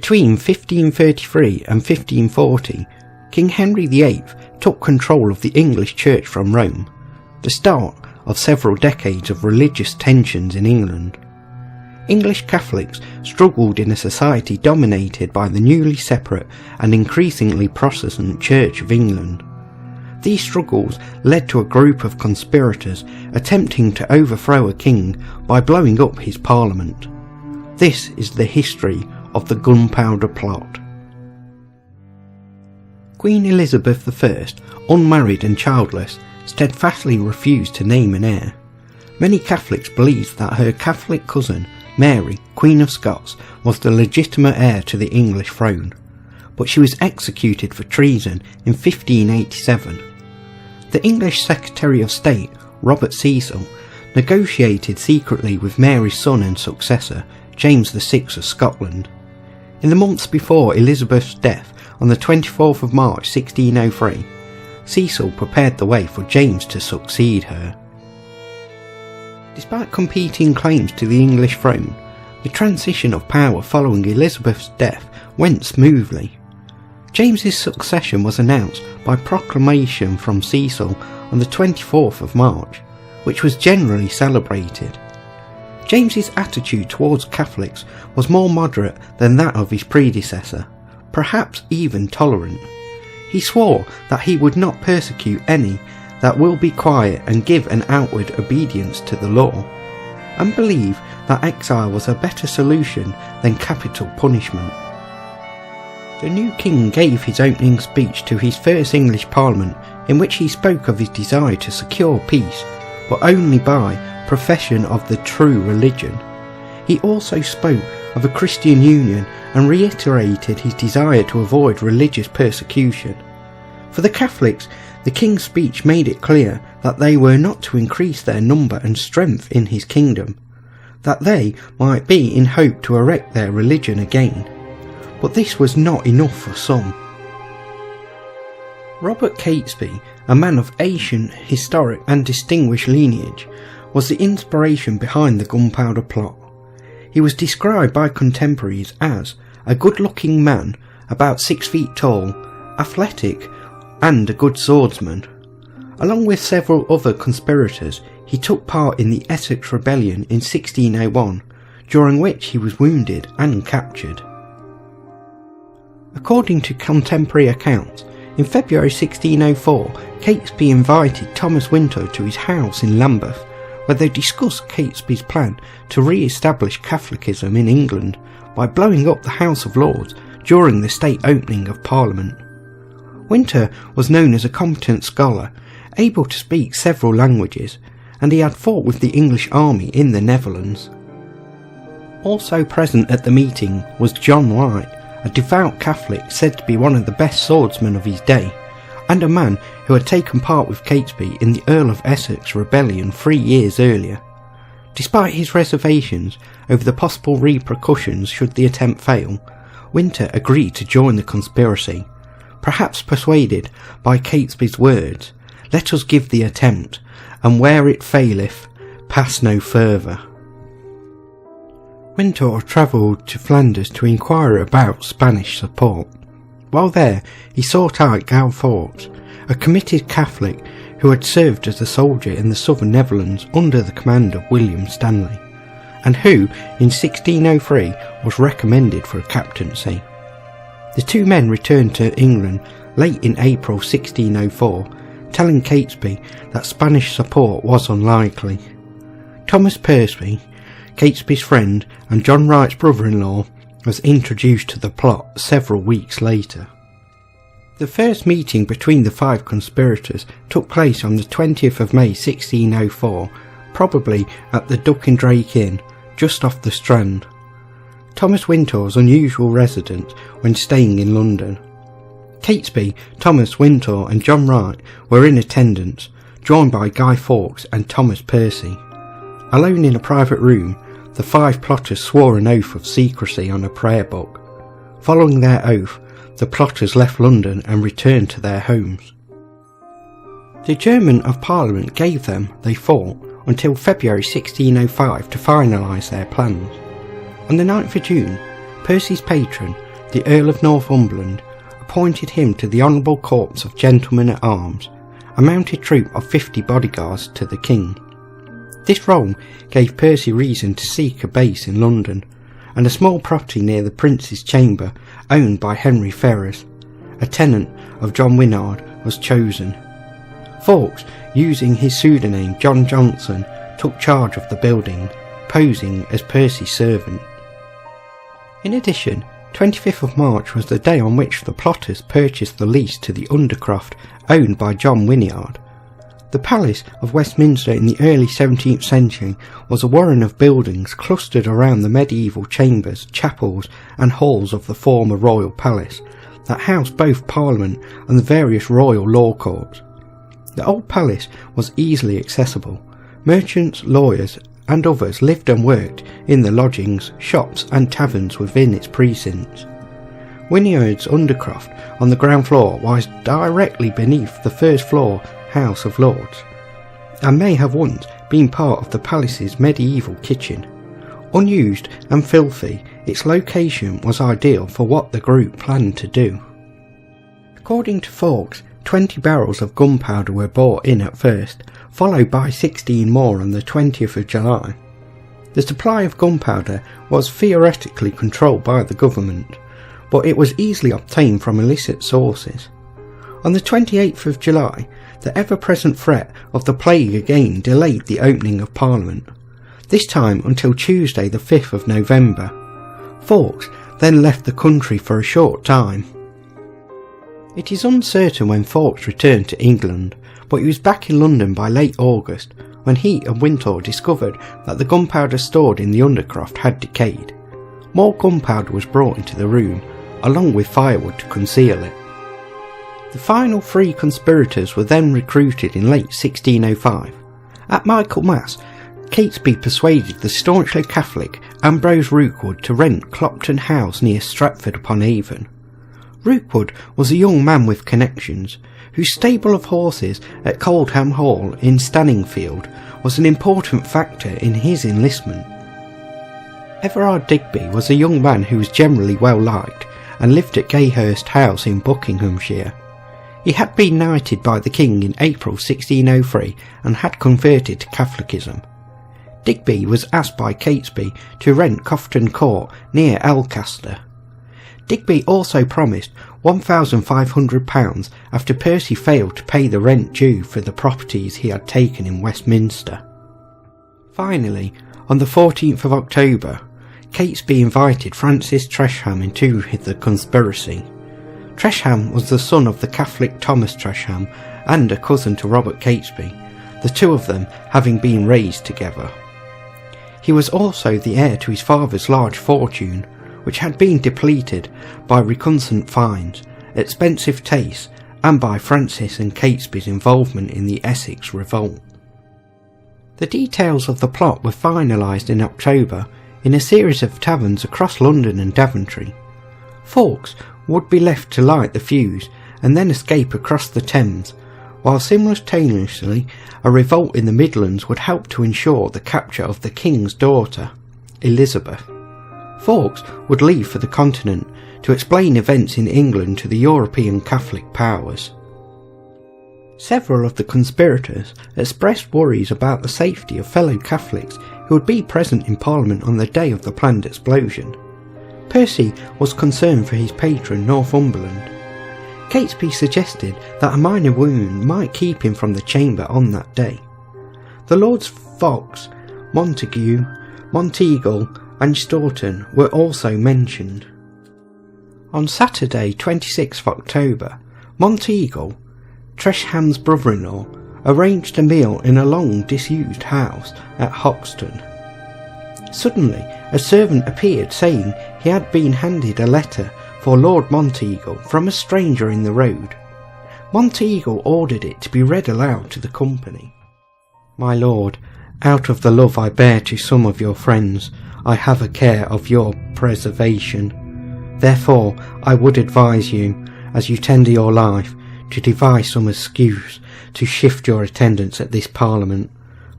Between 1533 and 1540, King Henry VIII took control of the English Church from Rome, the start of several decades of religious tensions in England. English Catholics struggled in a society dominated by the newly separate and increasingly Protestant Church of England. These struggles led to a group of conspirators attempting to overthrow a king by blowing up his parliament. This is the history of the Gunpowder Plot. Queen Elizabeth I, unmarried and childless, steadfastly refused to name an heir. Many Catholics believed that her Catholic cousin, Mary, Queen of Scots, was the legitimate heir to the English throne, but she was executed for treason in 1587. The English Secretary of State, Robert Cecil, negotiated secretly with Mary's son and successor, James VI of Scotland. In the months before Elizabeth's death, on the 24th of March 1603, Cecil prepared the way for James to succeed her. Despite competing claims to the English throne, the transition of power following Elizabeth's death went smoothly. James's succession was announced by proclamation from Cecil on the 24th of March, which was generally celebrated. James's attitude towards Catholics was more moderate than that of his predecessor, perhaps even tolerant. He swore that he would not persecute any that will be quiet and give an outward obedience to the law, and believed that exile was a better solution than capital punishment. The new king gave his opening speech to his first English Parliament, in which he spoke of his desire to secure peace, but only by profession of the true religion. He also spoke of a Christian union and reiterated his desire to avoid religious persecution. For the Catholics, the king's speech made it clear that they were not to increase their number and strength in his kingdom, that they might be in hope to erect their religion again. But this was not enough for some. Robert Catesby, a man of ancient, historic and distinguished lineage, was the inspiration behind the Gunpowder Plot. He was described by contemporaries as a good-looking man, about 6 feet tall, athletic, and a good swordsman. Along with several other conspirators, he took part in the Essex Rebellion in 1601, during which he was wounded and captured. According to contemporary accounts, in February 1604, Catesby invited Thomas Winter to his house in Lambeth, where they discussed Catesby's plan to re-establish Catholicism in England by blowing up the House of Lords during the state opening of Parliament. Winter was known as a competent scholar, able to speak several languages, and he had fought with the English army in the Netherlands. Also present at the meeting was John White, a devout Catholic said to be one of the best swordsmen of his day, and a man who had taken part with Catesby in the Earl of Essex rebellion 3 years earlier. Despite his reservations over the possible repercussions should the attempt fail, Winter agreed to join the conspiracy, perhaps persuaded by Catesby's words, "Let us give the attempt, and where it faileth, pass no further." Winter travelled to Flanders to inquire about Spanish support. While there, he sought out Guy Fawkes, a committed Catholic who had served as a soldier in the southern Netherlands under the command of William Stanley, and who, in 1603, was recommended for a captaincy. The two men returned to England late in April 1604, telling Catesby that Spanish support was unlikely. Thomas Percy, Catesby's friend and John Wright's brother-in-law, was introduced to the plot several weeks later. The first meeting between the 5 conspirators took place on the 20th of May 1604, probably at the Duck and Drake Inn, just off the Strand. Thomas Winter's unusual residence when staying in London. Catesby, Thomas Winter and John Wright were in attendance, joined by Guy Fawkes and Thomas Percy. Alone in a private room, the 5 plotters swore an oath of secrecy on a prayer book. Following their oath, the plotters left London and returned to their homes. The Chairman of Parliament gave them, they thought, until February 1605 to finalise their plans. On the 9th of June, Percy's patron, the Earl of Northumberland, appointed him to the Honourable Corps of Gentlemen-at-Arms, a mounted troop of 50 bodyguards to the King. This role gave Percy reason to seek a base in London, and a small property near the Prince's Chamber, owned by Henry Ferrers, a tenant of John Wynyard, was chosen. Fawkes, using his pseudonym John Johnson, took charge of the building, posing as Percy's servant. In addition, 25th of March was the day on which the plotters purchased the lease to the Undercroft owned by John Wynyard. The Palace of Westminster in the early 17th century was a warren of buildings clustered around the medieval chambers, chapels and halls of the former royal palace that housed both Parliament and the various royal law courts. The old palace was easily accessible. Merchants, lawyers and others lived and worked in the lodgings, shops and taverns within its precincts. Wynyard's Undercroft on the ground floor was directly beneath the first floor House of Lords, and may have once been part of the palace's medieval kitchen. Unused and filthy, its location was ideal for what the group planned to do. According to Fawkes, 20 barrels of gunpowder were brought in at first, followed by 16 more on the 20th of July. The supply of gunpowder was theoretically controlled by the government, but it was easily obtained from illicit sources. On the 28th of July, the ever-present threat of the plague again delayed the opening of Parliament, this time until Tuesday the 5th of November. Fawkes then left the country for a short time. It is uncertain when Fawkes returned to England, but he was back in London by late August, when he and Wintour discovered that the gunpowder stored in the Undercroft had decayed. More gunpowder was brought into the room, along with firewood to conceal it. The final 3 conspirators were then recruited in late 1605. At Michaelmas, Catesby persuaded the staunchly Catholic Ambrose Rookwood to rent Clopton House near Stratford-upon-Avon. Rookwood was a young man with connections, whose stable of horses at Coldham Hall in Stanningfield was an important factor in his enlistment. Everard Digby was a young man who was generally well liked and lived at Gayhurst House in Buckinghamshire. He had been knighted by the King in April 1603 and had converted to Catholicism. Digby was asked by Catesby to rent Cofton Court near Elcaster. Digby also promised £1,500 after Percy failed to pay the rent due for the properties he had taken in Westminster. Finally, on the 14th of October, Catesby invited Francis Tresham into the conspiracy. Tresham was the son of the Catholic Thomas Tresham and a cousin to Robert Catesby, the two of them having been raised together. He was also the heir to his father's large fortune, which had been depleted by recusant fines, expensive tastes, and by Francis and Catesby's involvement in the Essex Revolt. The details of the plot were finalised in October in a series of taverns across London and Daventry. Fawkes would be left to light the fuse and then escape across the Thames, while simultaneously a revolt in the Midlands would help to ensure the capture of the King's daughter, Elizabeth. Fawkes would leave for the continent to explain events in England to the European Catholic powers. Several of the conspirators expressed worries about the safety of fellow Catholics who would be present in Parliament on the day of the planned explosion. Percy was concerned for his patron Northumberland. Catesby suggested that a minor wound might keep him from the chamber on that day. The Lords Fawkes, Montague, Monteagle and Staunton were also mentioned. On Saturday 26th October, Monteagle, Tresham's brother-in-law, arranged a meal in a long disused house at Hoxton. Suddenly, a servant appeared saying he had been handed a letter for Lord Monteagle from a stranger in the road. Monteagle ordered it to be read aloud to the company. "My lord, out of the love I bear to some of your friends, I have a care of your preservation. Therefore I would advise you, as you tender your life, to devise some excuse to shift your attendance at this Parliament,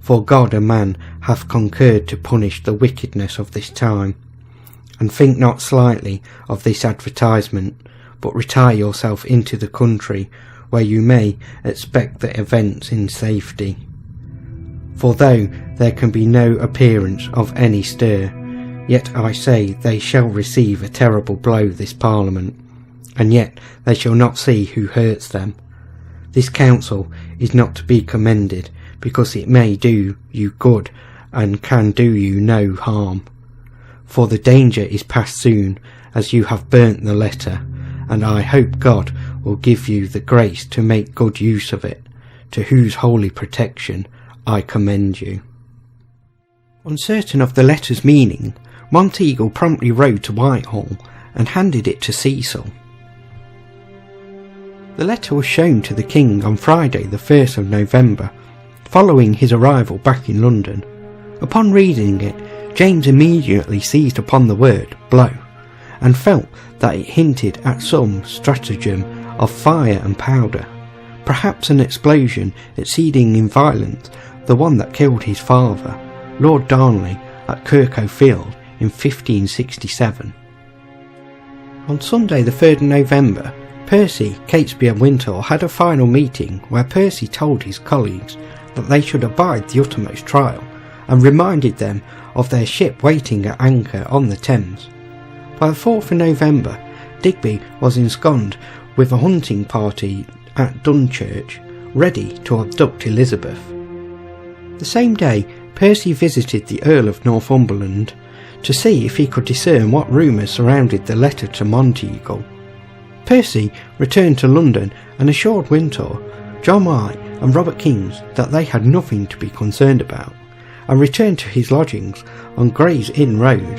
for God and man have concurred to punish the wickedness of this time. and think not slightly of this advertisement, but retire yourself into the country, where you may expect the events in safety. For though there can be no appearance of any stir, yet I say they shall receive a terrible blow this Parliament, and yet they shall not see who hurts them. This counsel is not to be commended, because it may do you good and can do you no harm. For the danger is past soon, as you have burnt the letter, and I hope God will give you the grace to make good use of it, to whose holy protection I commend you. Uncertain of the letter's meaning, Monteagle promptly rode to Whitehall and handed it to Cecil. The letter was shown to the King on Friday the 1st of November, following his arrival back in London. Upon reading it, James immediately seized upon the word blow, and felt that it hinted at some stratagem of fire and powder, perhaps an explosion exceeding in violence the one that killed his father, Lord Darnley, at Kirkhoe Field in 1567. On Sunday the 3rd of November, Percy, Catesby and Wintour had a final meeting where Percy told his colleagues that they should abide the uttermost trial, and reminded them of their ship waiting at anchor on the Thames. By the 4th of November, Digby was ensconced with a hunting party at Dunchurch, ready to abduct Elizabeth. The same day, Percy visited the Earl of Northumberland to see if he could discern what rumours surrounded the letter to Monteagle. Percy returned to London and assured Wintour, John White and Robert Kings that they had nothing to be concerned about, and returned to his lodgings on Gray's Inn Road.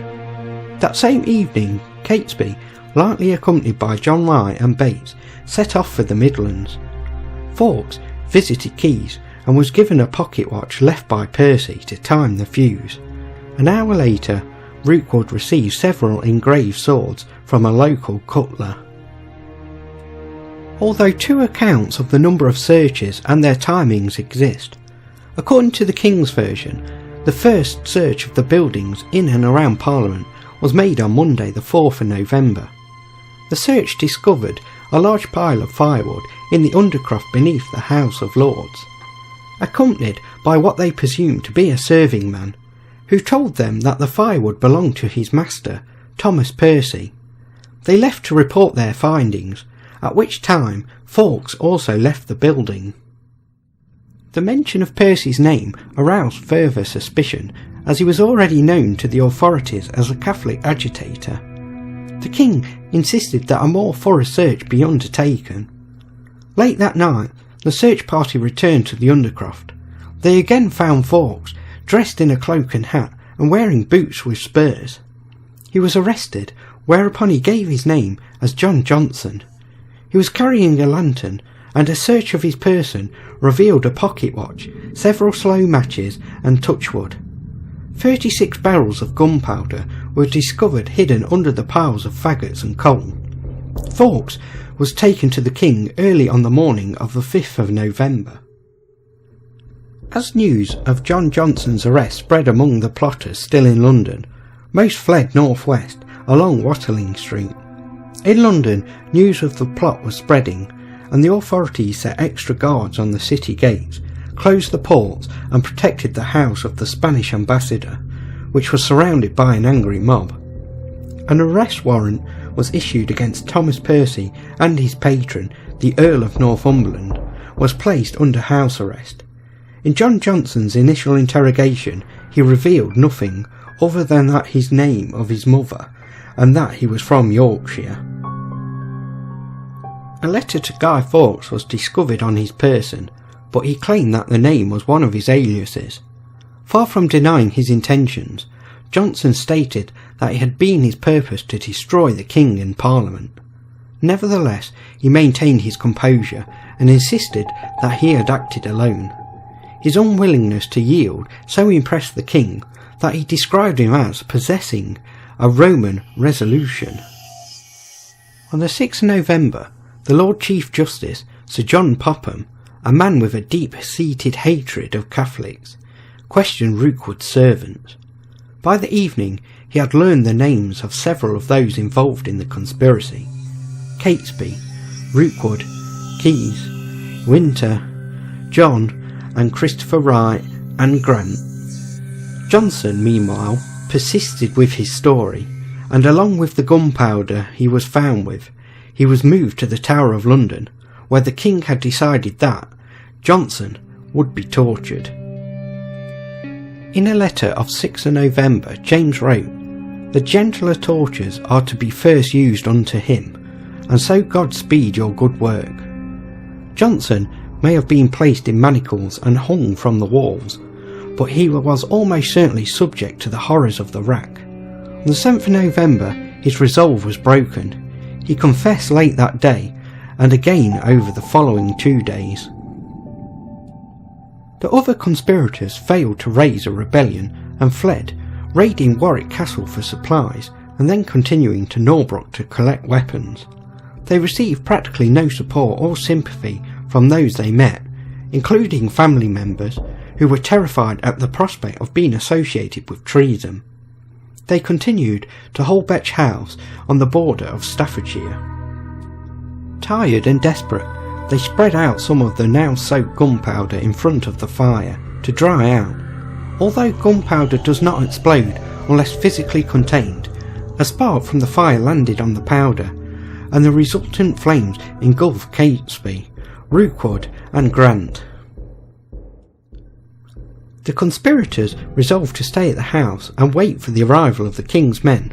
That same evening, Catesby, lightly accompanied by John White and Bates, set off for the Midlands. Fawkes visited Keyes and was given a pocket watch left by Percy to time the fuse. An hour later, Rookwood received several engraved swords from a local cutler. Although two accounts of the number of searches and their timings exist, according to the King's version, the first search of the buildings in and around Parliament was made on Monday the 4th of November. The search discovered a large pile of firewood in the undercroft beneath the House of Lords, accompanied by what they presumed to be a serving man, who told them that the firewood belonged to his master, Thomas Percy. They left to report their findings, at which time Fawkes also left the building. The mention of Percy's name aroused further suspicion, as he was already known to the authorities as a Catholic agitator. The King insisted that a more thorough search be undertaken. Late that night, the search party returned to the Undercroft. They again found Fawkes, dressed in a cloak and hat and wearing boots with spurs. He was arrested, whereupon he gave his name as John Johnson. He was carrying a lantern, and a search of his person revealed a pocket watch, several slow matches and touchwood. 36 barrels of gunpowder were discovered hidden under the piles of faggots and coal. Fawkes was taken to the King early on the morning of the 5th of November. As news of John Johnson's arrest spread among the plotters still in London, most fled northwest along Watling Street. In London, news of the plot was spreading, and the authorities set extra guards on the city gates, closed the ports and protected the house of the Spanish ambassador, which was surrounded by an angry mob. An arrest warrant was issued against Thomas Percy, and his patron, the Earl of Northumberland, was placed under house arrest. In John Johnson's initial interrogation, he revealed nothing other than that his name of his mother, and that he was from Yorkshire. A letter to Guy Fawkes was discovered on his person, but he claimed that the name was one of his aliases. Far from denying his intentions, Johnson stated that it had been his purpose to destroy the King and Parliament. Nevertheless, he maintained his composure and insisted that he had acted alone. His unwillingness to yield so impressed the King that he described him as possessing a Roman resolution. On the 6th of November, the Lord Chief Justice, Sir John Popham, a man with a deep-seated hatred of Catholics, questioned Rookwood's servants. By the evening he had learned the names of several of those involved in the conspiracy: Catesby, Rookwood, Keyes, Winter, John and Christopher Wright and Grant. Johnson, meanwhile, persisted with his story, and along with the gunpowder he was found with, he was moved to the Tower of London, where the king had decided that Johnson would be tortured. In a letter of 6th November, James wrote, "The gentler tortures are to be first used unto him, and so God speed your good work." Johnson may have been placed in manacles and hung from the walls, but he was almost certainly subject to the horrors of the rack. On the 7th of November his resolve was broken. He confessed late that day, and again over the following 2 days. The other conspirators failed to raise a rebellion and fled, raiding Warwick Castle for supplies and then continuing to Norbrook to collect weapons. They received practically no support or sympathy from those they met, including family members who were terrified at the prospect of being associated with treason. They continued to Holbech House on the border of Staffordshire. Tired and desperate, they spread out some of the now soaked gunpowder in front of the fire to dry out. Although gunpowder does not explode unless physically contained, a spark from the fire landed on the powder, and the resultant flames engulfed Catesby, Rookwood and Grant. The conspirators resolved to stay at the house and wait for the arrival of the king's men.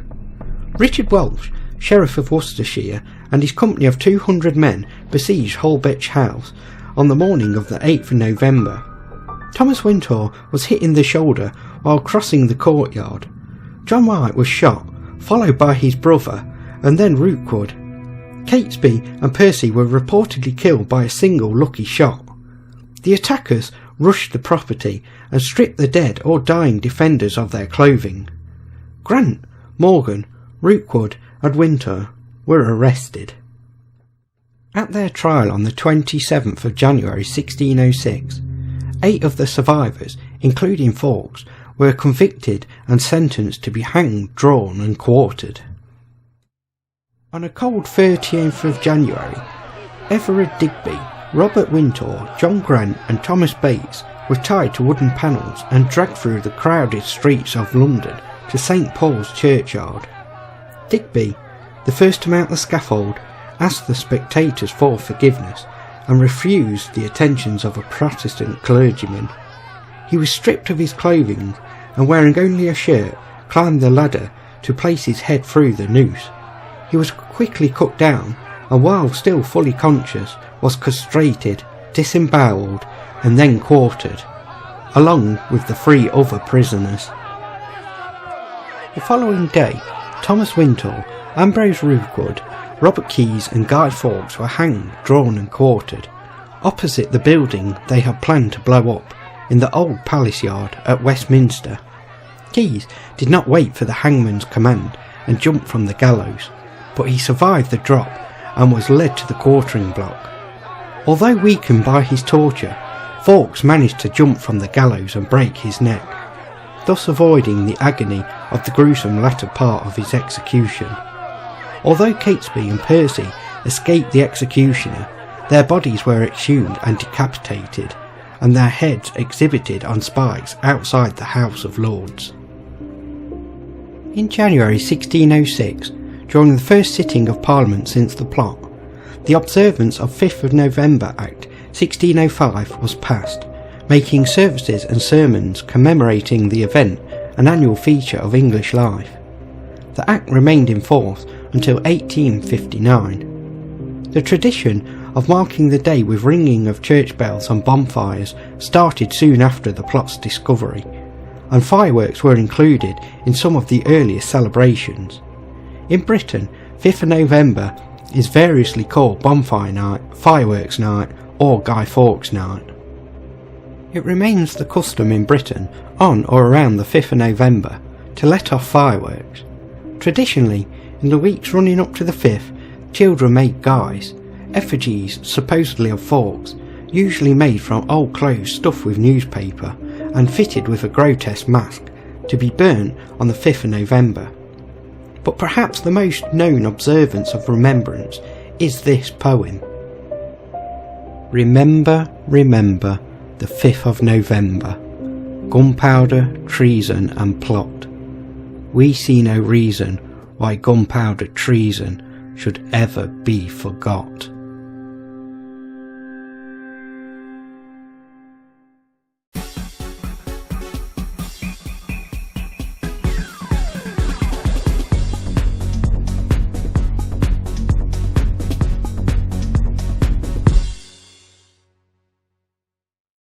Richard Welsh, Sheriff of Worcestershire, and his company of 200 men besieged Holbech House on the morning of the 8th of November. Thomas Wintour was hit in the shoulder while crossing the courtyard. John White was shot, followed by his brother, and then Rookwood. Catesby and Percy were reportedly killed by a single lucky shot. The attackers rushed the property and stripped the dead or dying defenders of their clothing. Grant, Morgan, Rookwood and Winter were arrested. At their trial on the 27th of January 1606, 8 of the survivors, including Fawkes, were convicted and sentenced to be hanged, drawn and quartered. On a cold 30th of January, Everard Digby, Robert Wintour, John Grant and Thomas Bates were tied to wooden panels and dragged through the crowded streets of London to St Paul's Churchyard. Digby, the first to mount the scaffold, asked the spectators for forgiveness and refused the attentions of a Protestant clergyman. He was stripped of his clothing and, wearing only a shirt, climbed the ladder to place his head through the noose. He was quickly cut down and, while still fully conscious, was castrated, disembowelled and then quartered, along with the 3 other prisoners. The following day, Thomas Wintour, Ambrose Rookwood, Robert Keyes and Guy Fawkes were hanged, drawn and quartered, opposite the building they had planned to blow up in the old palace yard at Westminster. Keyes did not wait for the hangman's command and jumped from the gallows, but he survived the drop and was led to the quartering block. Although weakened by his torture, Fawkes managed to jump from the gallows and break his neck, thus avoiding the agony of the gruesome latter part of his execution. Although Catesby and Percy escaped the executioner, their bodies were exhumed and decapitated, and their heads exhibited on spikes outside the House of Lords. In January 1606, during the first sitting of Parliament since the plot, the observance of 5th of November Act 1605 was passed, making services and sermons commemorating the event an annual feature of English life. The Act remained in force until 1859. The tradition of marking the day with ringing of church bells and bonfires started soon after the plot's discovery, and fireworks were included in some of the earliest celebrations. In Britain, 5th of November is variously called Bonfire Night, Fireworks Night or Guy Fawkes Night. It remains the custom in Britain on or around the 5th of November to let off fireworks. Traditionally, in the weeks running up to the 5th, children made guys, effigies supposedly of Fawkes, usually made from old clothes stuffed with newspaper and fitted with a grotesque mask, to be burnt on the 5th of November. But perhaps the most known observance of remembrance is this poem. Remember, remember, the 5th of November, Gunpowder, Treason and Plot. We see no reason why gunpowder treason should ever be forgot.